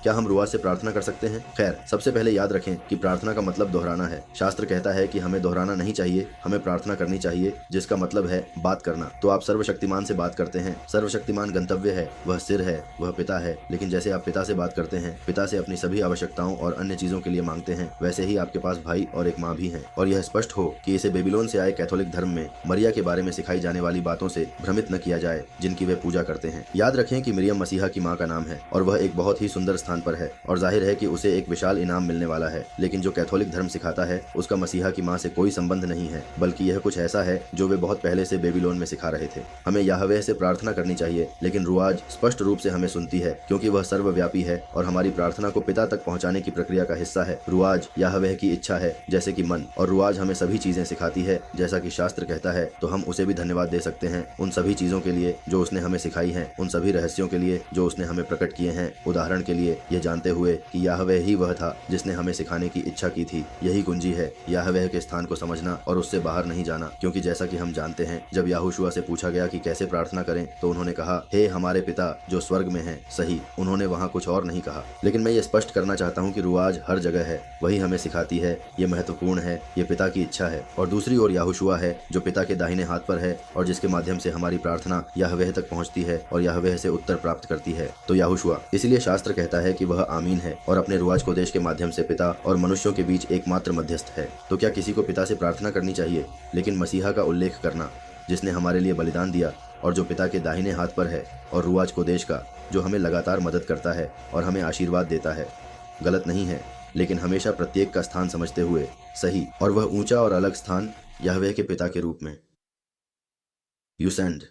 क्या हम रुआज से प्रार्थना कर सकते हैं? खैर, सबसे पहले याद रखें कि प्रार्थना का मतलब दोहराना है। शास्त्र कहता है कि हमें दोहराना नहीं चाहिए, हमें प्रार्थना करनी चाहिए, जिसका मतलब है बात करना। तो आप सर्वशक्तिमान से बात करते हैं। सर्वशक्तिमान गंतव्य है, वह सिर है, वह पिता है। लेकिन जैसे आप पिता से बात करते हैं, पिता से अपनी सभी आवश्यकताओं और अन्य चीजों के लिए मांगते हैं, वैसे ही आपके पास भाई और एक माँ भी है। और यह स्पष्ट हो कि इसे बेबीलोन से आए कैथोलिक धर्म में मरिया के बारे में सिखाई जाने वाली बातों से भ्रमित न किया जाए, जिनकी वे पूजा करते हैं। याद रखें कि मरियम मसीहा की माँ का नाम है और वह एक बहुत ही सुंदर स्थान पर है, और जाहिर है कि उसे एक विशाल इनाम मिलने वाला है। लेकिन जो कैथोलिक धर्म सिखाता है, उसका मसीहा की माँ से कोई संबंध नहीं है, बल्कि यह कुछ ऐसा है जो वे बहुत पहले से बेबीलोन में सिखा रहे थे। हमें याहवेह से प्रार्थना करनी चाहिए, लेकिन रुआज स्पष्ट रूप से हमें सुनती है, क्योंकि वह सर्वव्यापी है और हमारी प्रार्थना को पिता तक पहुंचाने की प्रक्रिया का हिस्सा है। रुआज याहवेह की इच्छा है, जैसे कि मन, और रुआज हमें सभी चीजें सिखाती है, जैसा कि शास्त्र कहता है। तो हम उसे भी धन्यवाद दे सकते हैं उन सभी चीजों के लिए जो उसने हमें सिखाई हैं, उन सभी रहस्यों के लिए जो उसने हमें प्रकट किए हैं। उदाहरण के लिए, यह जानते हुए कि याहवेह ही वह था जिसने हमें सिखाने की इच्छा की थी। यही कुंजी है, याहवेह के स्थान को समझना और उससे बाहर नहीं जाना। क्योंकि जैसा कि हम जानते हैं, जब याहोशुआ से पूछा गया कि कैसे प्रार्थना करें, तो उन्होंने कहा, हे हमारे पिता जो स्वर्ग में है। सही, उन्होंने वहाँ कुछ और नहीं कहा। लेकिन मैं ये स्पष्ट करना चाहता हूँ कि रुआज हर जगह है, वही हमें सिखाती है, ये महत्वपूर्ण है, ये पिता की इच्छा है। और दूसरी ओर याहोशुआ है जो पिता के दाहिने हाथ पर है और जिसके माध्यम से हमारी प्रार्थना याहवेह तक पहुंचती है और याहवेह से उत्तर प्राप्त करती है। तो याहोशुआ, इसलिए शास्त्र कहता है कि वह आमीन है और अपने रुआज को देश के माध्यम से पिता और मनुष्यों के बीच एकमात्र मध्यस्थ है। तो क्या किसी को पिता से प्रार्थना करनी चाहिए, लेकिन मसीहा का उल्लेख करना, जिसने हमारे लिए बलिदान दिया और जो पिता के दाहिने हाथ पर है, और रुआज को देश का, जो हमें लगातार मदद करता है और हमें आशीर्वाद देता है, गलत नहीं है, लेकिन हमेशा प्रत्येक का स्थान समझते हुए सही, और वह ऊंचा और अलग स्थान याहवेह के पिता के रूप में। You send